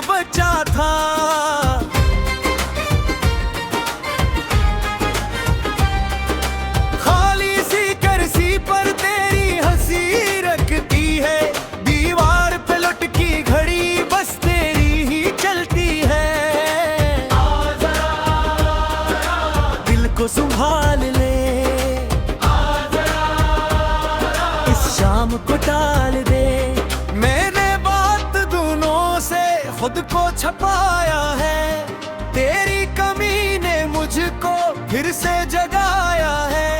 बचा था। खाली सी कुर्सी पर तेरी हंसी रखती है, दीवार पे लटकी घड़ी बस तेरी ही चलती है। दिल को संभाल ले, इस शाम को टाल दे। मैंने बात दोनों से खुद को छपाया है, तेरी कमी ने मुझको फिर से जगाया है।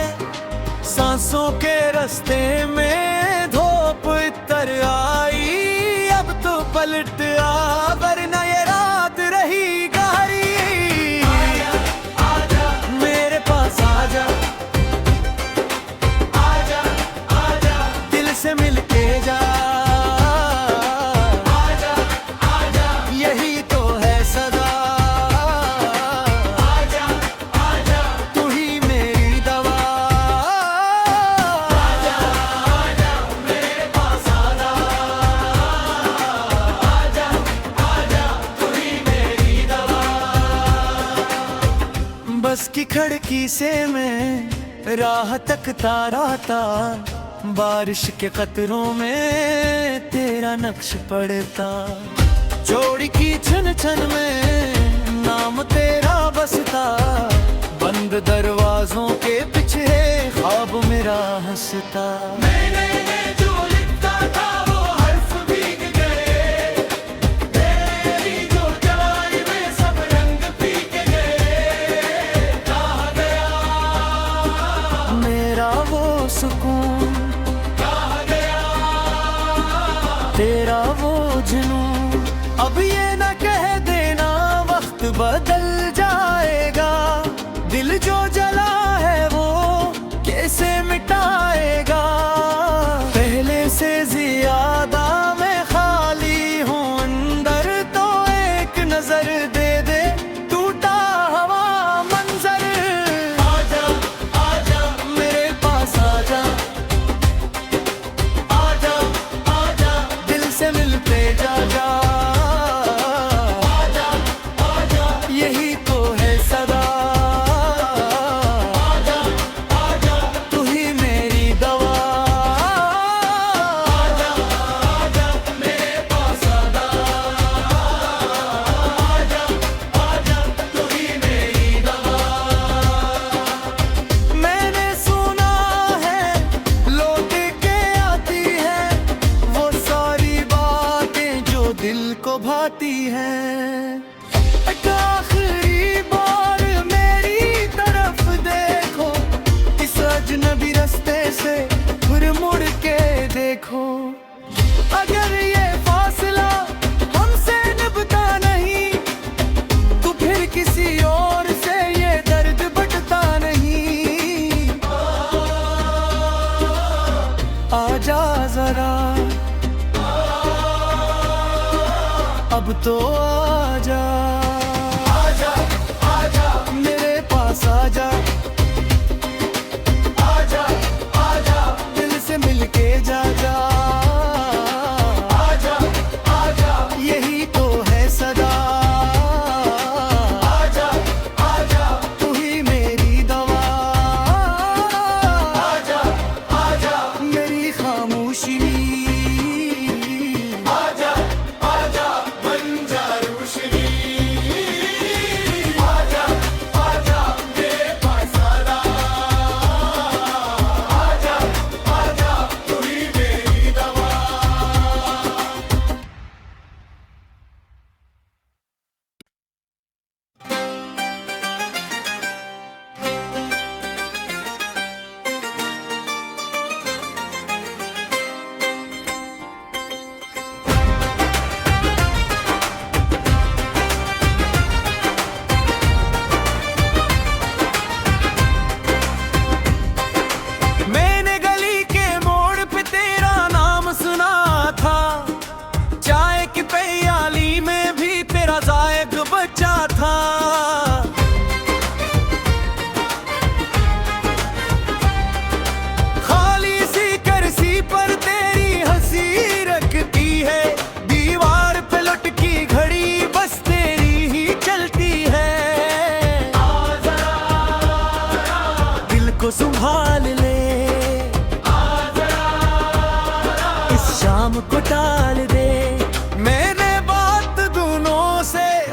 सांसों के रास्ते में धूप इतर आई, अब तो पलट आ वरना ये रात रही गहरी। आजा, आजा, मेरे पास आजा, आजा, आजा, दिल से मिलके जा। आजा, आजा, यही तो है सदा। आजा, आजा, तू ही मेरी दवा। आजा, आजा, मेरे पास आजा। आजा, आजा, तू ही मेरी दवा। बस की खिड़की से मैं राह तकता रहता, बारिश के कतरों में तेरा नक्श पड़ता। चोरी की छन छन में नाम तेरा बसता, बंद दरवाजों के पीछे ख्वाब मेरा हंसता। मैंने जो लिखता था वो हर्फ भीग गए, तेरी जो जवानी में सब रंग फीक गए। कहाँ गया मेरा वो सुकून, तेरा वो जुनून। अब ये न कह देना वक्त बदल जाएगा, दिल जो जला है वो कैसे मिटाएगा। पहले से ज्यादा मैं खाली हूँ अंदर, तो एक नजर दे दे टूटा हवा मंजर। आजा, आजा, मेरे पास आजा, आजा, आजा, दिल से मिलते जा जा। आजा, आजा, यही तो है सदा। आजा, आजा, तू ही मेरी दवा। आजा, आजा, मेरे पास आजा। आजा, आजा, तू ही मेरी दवा। मैंने सुना है लौट के आती है वो सारी बातें जो दिल को भाती हैं। एक आखिरी बार मेरी तरफ देखो, इस अजनबी रास्ते से फिर मुड़ के देखो। अगर ये फासला हमसे निभता नहीं, तो फिर किसी और से ये दर्द बटता नहीं। आजा जरा, अब तो आजा। आजा, आजा, मेरे पास आजा। आजा, आजा, दिल से मिलके जा जा। आजा, आजा, यही तो है सदा। आजा, आजा, तू ही मेरी दवा। आजा, आजा, मेरी खामोशी। आजा, आजा, बन जा रोशनी।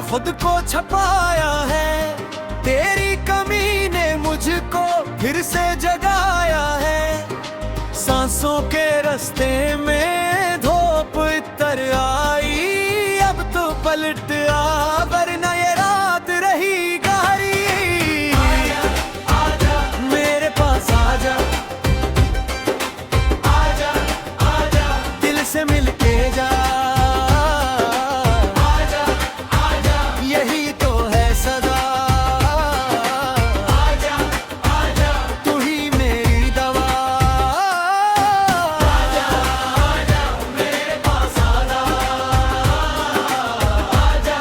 खुद को छपाया है, तेरी कमी ने मुझको फिर से जगाया है। सांसों के रास्ते में धूप इतर आई, अब तो पलट आ वरना ये रात रही गहरी। आजा, आजा, मेरे पास आजा, आजा, आजा, दिल से मिलके जा। आजा, आजा, यही तो है सदा। आजा, आजा, तू ही मेरी दवा। आजा, आजा, मेरे पास आजा, आजा,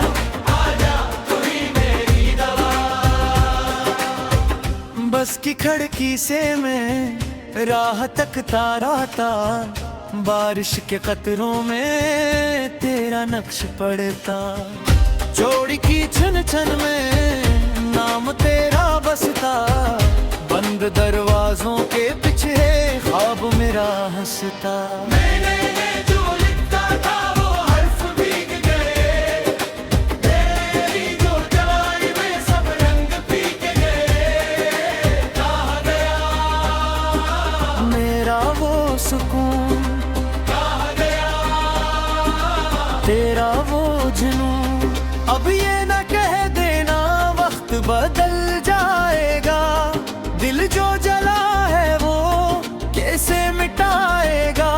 आजा, तू ही मेरी दवा। बस की खिड़की से मैं राह तकता रहता, बारिश के कतरों में तेरा नक्श पड़ता। जोड़ी की छन छन में नाम तेरा बसता, बंद दरवाजों के पीछे ख्वाब मेरा हंसता। मैंने जो लिखता था वो हर्फ भीग गए, तेरी जो जवानी में सब रंग फीक गए। कहाँ गया मेरा वो सुकून, तेरा वो जुनून। अब ये न कह देना वक्त बदल जाएगा, दिल जो जला है वो कैसे मिटाएगा।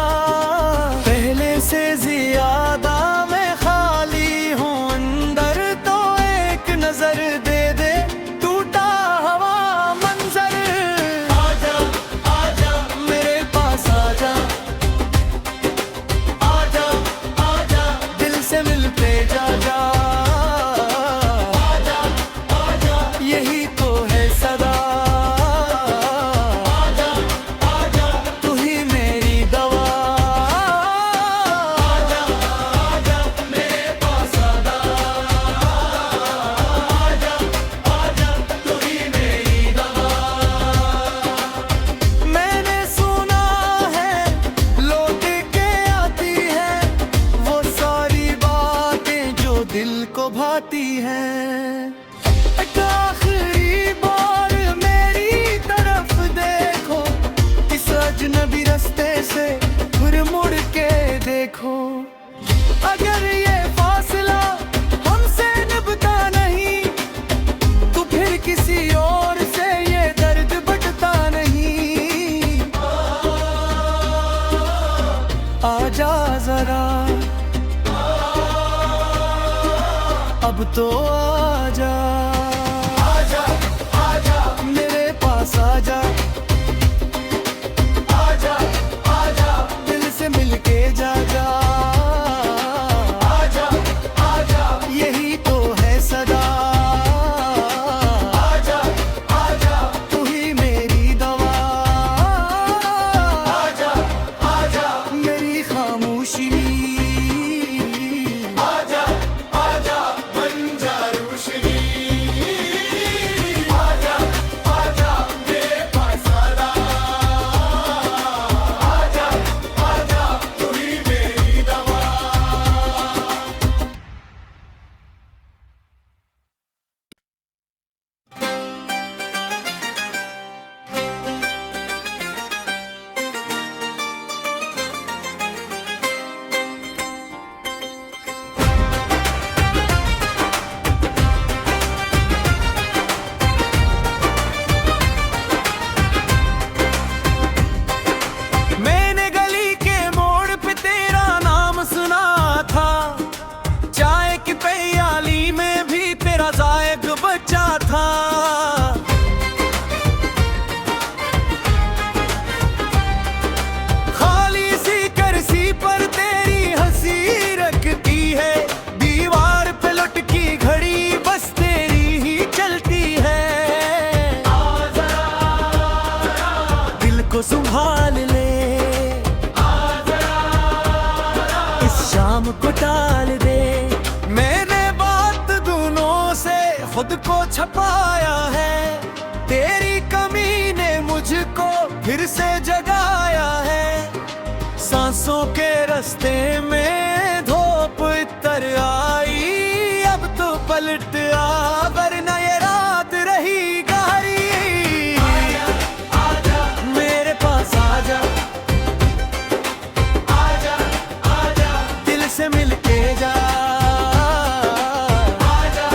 पहले से ज्यादा मैं खाली हूँ अंदर, तो एक नजर दे दे टूटा हवा मंजर। आजा, आजा, मेरे पास आजा, आजा, आजा, दिल से मिलते जा जा। आजा, आजा, यही तो है सदा। आजा, आजा, तू ही मेरी दवा। आजा, आजा, मेरे पास आजा, आजा, आजा, तू ही मेरी दवा। मैंने सुना है लौट के आती है वो सारी बातें जो दिल को भाती हैं। एक आखिरी बार मेरी तरफ देखो, इस अजनबी रास्ते से फिर मुड़ के देखो। अगर ये फासला हमसे निभता नहीं, तो फिर किसी और से ये दर्द बटता नहीं। आजा जरा अब तो आजा। आजा, आजा, मेरे पास आजा, आजा, आजा, दिल से मिलके जा जा। आजा, आजा, यही तो है सदा। आजा, आजा, तू ही मेरी दवा। आजा, आजा, मेरी खामोशी। आजा, आजा, बन जा रोशनी। आजा, आजा, मेरे पास आजा, आजा, आजा, तू ही मेरी दवा। मैंने गली के मोड़ पे तेरा नाम सुना था, चाय की प्याली में भी तेरा जायक बच्चा था। खाली सी कुर्सी पर तेरी हंसी रखती है, दीवार पे लटकी घड़ी बस तेरी ही चलती है। दिल को संभाल ले, इस शाम को टाल दे। मैंने बात दोनों से खुद को छपाया है, तेरी कमी ने मुझको फिर से जगाया है। सांसों के रास्ते में धूप इतर आई, अब तो पलट आ, वरना ये रात रही गहरी। आजा, आजा, मेरे पास आजा, आजा, आजा, दिल से मिलके जा, आजा,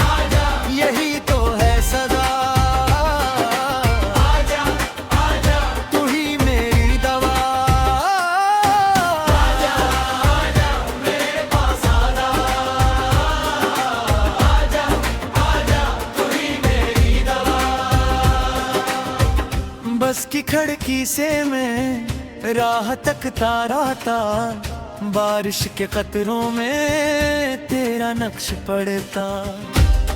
आजा, यही तो है सदा। आजा, आजा, तू ही मेरी दवा। आजा, आजा, मेरे पास आजा, आजा, आजा, तू ही मेरी दवा। बस की खिड़की से मैं राह तकता रहता, बारिश के कतरों में तेरा नक्श पड़ता।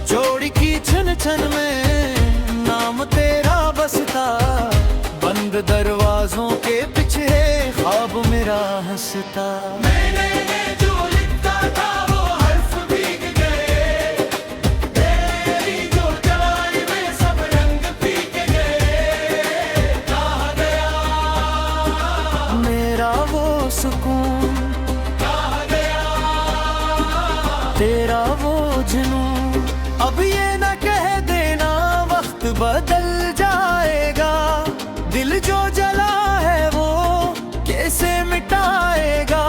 जोड़ी की छन छन में नाम तेरा बसता, बंद दरवाजों के पीछे ख्वाब मेरा हंसता। मैंने जो लिखा था वो हर्फ भीग गए, तेरी जो जवानी में सब रंग फीक गए। कहाँ गया मेरा वो सुकून, कहाँ गया तेरा वो जुनून। अब ये न कह देना वक्त बदल जाएगा, दिल जो जला है वो कैसे मिटाएगा।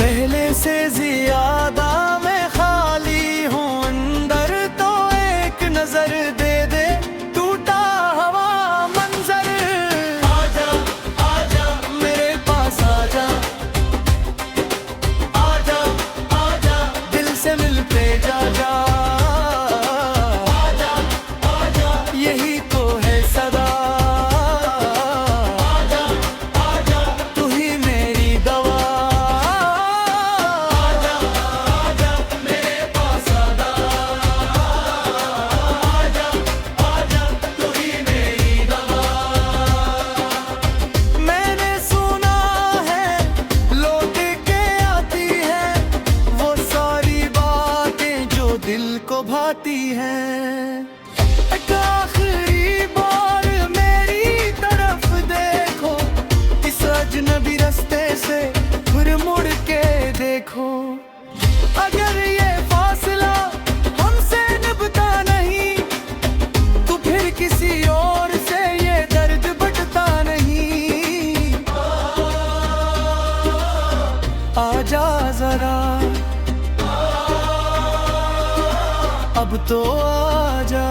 पहले से ज्यादा मैं खाली हूँ अंदर, तो एक नजर दे दे टूटा हवा मंजर। आजा, आजा, मेरे पास आजा, आजा, आजा, दिल से मिलते जा जा। आजा, आजा, यही तो है सदा। आजा, आजा, तू ही मेरी दवा। आजा, आजा, मेरे पास आजा, आजा, आजा, तू ही मेरी दवा। मैंने सुना है लौट के आती है वो सारी बातें जो दिल को भाती हैं। एक आखिरी बार मेरी तरफ देखो, इस अजनबी रास्ते से फिर मुड़ के देखो। अगर ये फासला हमसे निभता नहीं, तो फिर किसी और से ये दर्द बटता नहीं। आजा जरा अब तो आजा,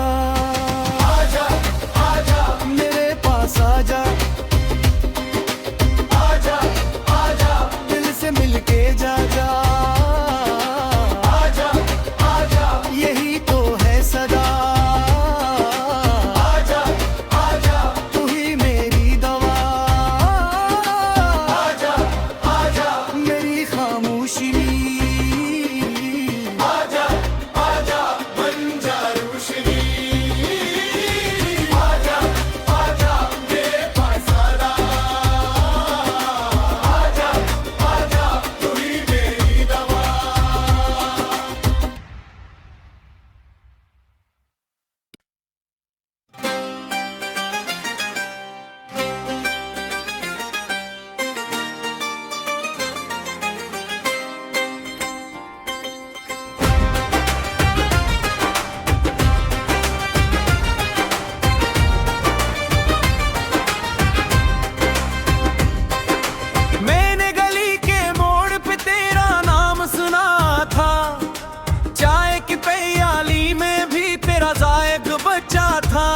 आजा, आजा, मेरे पास आजा, आजा, आजा, दिल से मिलके जा जा। आजा, आजा, यही तो है सदा। आजा, आजा, तू ही मेरी दवा। आजा, आजा, मेरी खामोशी। आजा, आजा, बन जा रोशनी। आजा, आजा, मेरे पास आजा, आजा, आजा, तू ही मेरी दवा। मैंने गली के मोड़ पे तेरा नाम सुना था, चाय की प्याली में भी तेरा जायक बच्चा था।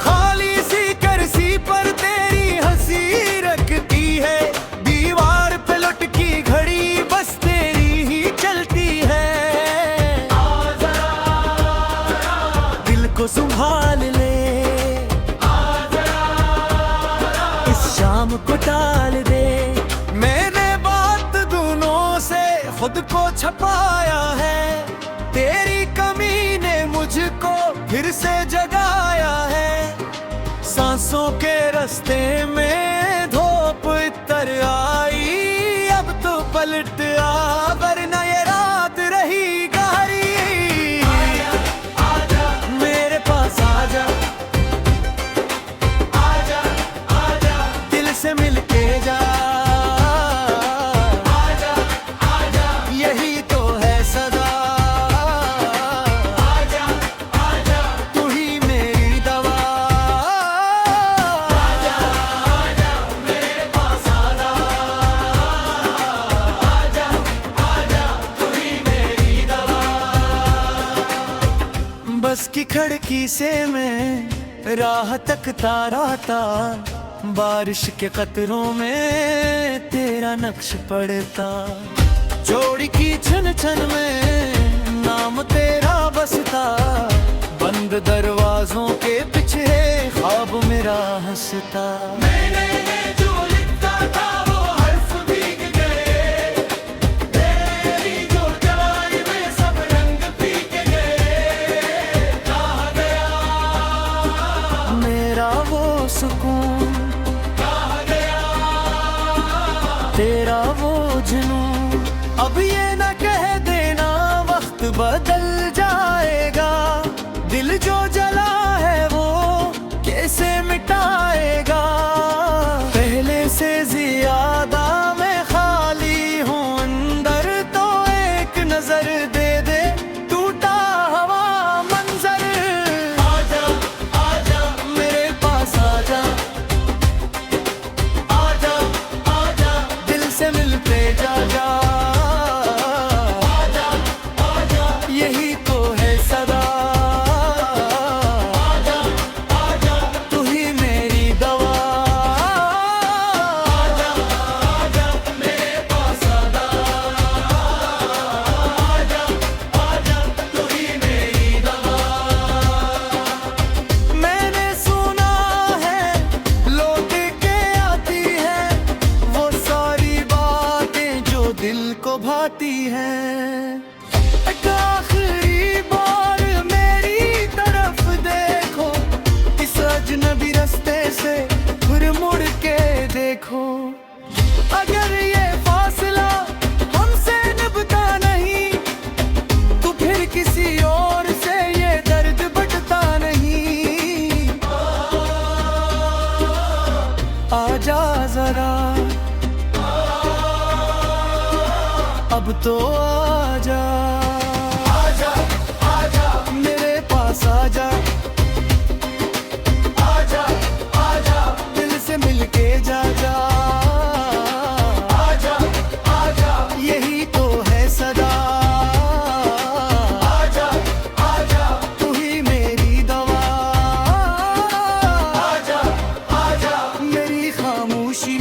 खाली सी कुर्सी पर तेरी हंसी रखती है, दीवार पे लटकी घड़ी बस तेरी ही चलती है। दिल को संभाल ले, इस शाम को टाल दे। मैंने बात दोनों से खुद को छपाया है, तेरी कमी ने मुझको फिर से जगाया है। सांसों के रास्ते में धूप इतर आई, अब तो पलट आ, वरना ये रात रही गहरी। आजा, आजा, मेरे पास आजा, आजा, आजा, दिल से मिलके जा। खिड़की से मैं राह तकता रहता, बारिश के कतरों में तेरा नक्श पड़ता। चोरी की छन छन में नाम तेरा बसता, बंद दरवाजों के पीछे ख्वाब मेरा हंसता। मैंने जो लिखता था वो हर्फ भीग गए, तेरी जो जवानी में सब रंग भीग गए। कहाँ गया मेरा वो सुकून, कहाँ गया तेरा वो जुनून। अब ये न कह देना वक्त बदल जाएगा, दिल जो जला है वो कैसे मिटाएगा। पहले से ज्यादा मैं खाली हूँ अंदर, तो एक नजर दे दे टूटा हवा मंजर। आजा आजा मेरे पास आजा, आजा आजा दिल से मिलते जा जा। आजा आजा यही तो है सदा, भाती है। एक आखिरी बार मेरी तरफ देखो, इस अजनबी रास्ते से फिर मुड़ के देखो। अगर ये फासला हमसे निभता नहीं, तो फिर किसी और से ये दर्द बटता नहीं। आजा जरा अब तो आजा, आजा आजा मेरे पास आजा, आजा आजा दिल से मिलके जा जा। आजा आजा यही तो है सदा, आजा आजा तू ही मेरी दवा। आजा आजा मेरी खामोशी,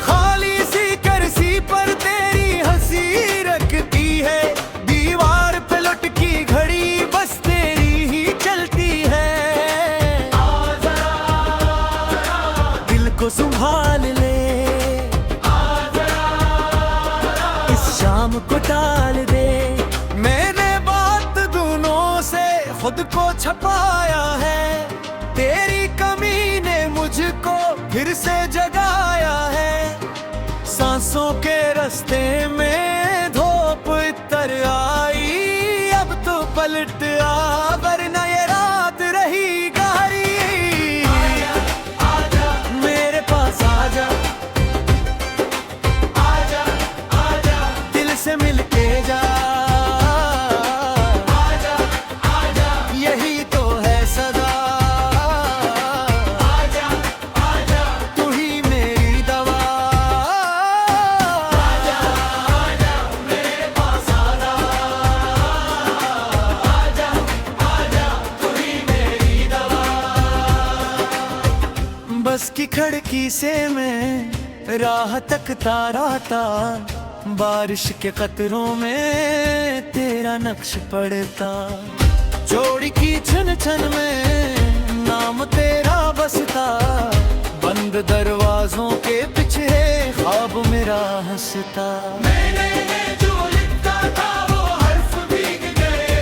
खाली सी करसी पर तेरी हंसी रखती है, दीवार पे लटकी घड़ी बस तेरी ही चलती है। दिल को संभाल ले, इस शाम को टाल दे। मैंने बात दोनों से खुद को छपाया है, तेरी कमी ने मुझको फिर से जगाया है। सांसों के रास्ते में धूप इतर आई, अब तो पलट आ वरना ये रात रही गहरी। आजा मेरे पास आजा, आजा आजा दिल से मिलके जा। बस की खिड़की से मैं राह तकता रहता, बारिश के कतरों में तेरा नक्श पड़ता। चोरी की छन छन में नाम तेरा बसता, बंद दरवाजों के पीछे ख्वाब मेरा हंसता। मैंने जो लिखा था वो हर्फ भीग गए,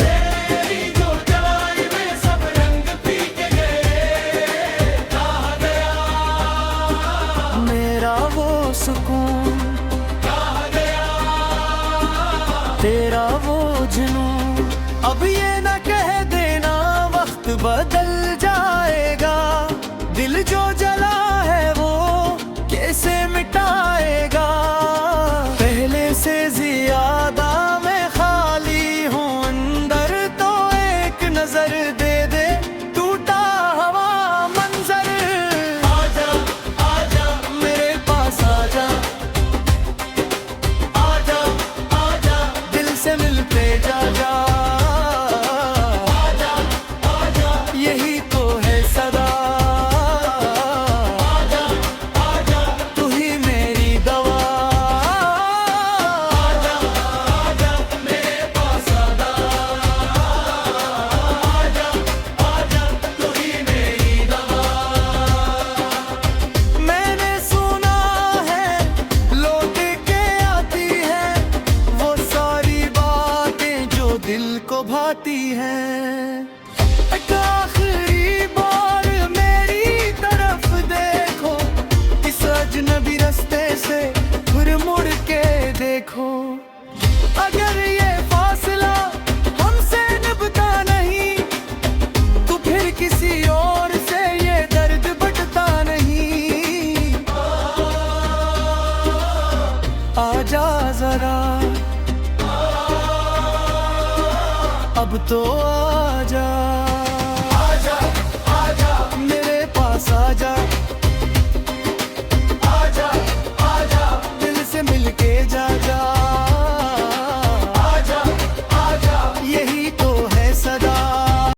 तेरी जो जवानी में सब रंग फीक गए। कहाँ गया मेरा वो सुकून, कहाँ गया तेरा वो जुनून। अब ये न कह देना वक्त बदल जाएगा, दिल जो जला है वो कैसे मिटाएगा। पहले से ज्यादा मैं खाली हूँ अंदर, तो एक नजर दे दे टूटा हवा मंजर। आजा आजा मेरे पास आजा, आजा आजा दिल से मिलते जा जा। यही तो है सदा, आजा आजा तू ही मेरी दवा। आजा आजा मेरे पास आजा, आजा आजा तू ही मेरी दवा। मैंने सुना है लौट के आती है वो सारी बातें जो दिल को भाती हैं। आखिरी बार मेरी तरफ देखो, इस अजनबी रास्ते से फिर मुड़ के देखो। अगर ये फासला हमसे निभता नहीं, तो फिर किसी और से ये दर्द बंटता नहीं। आजा जरा अब तो आजा।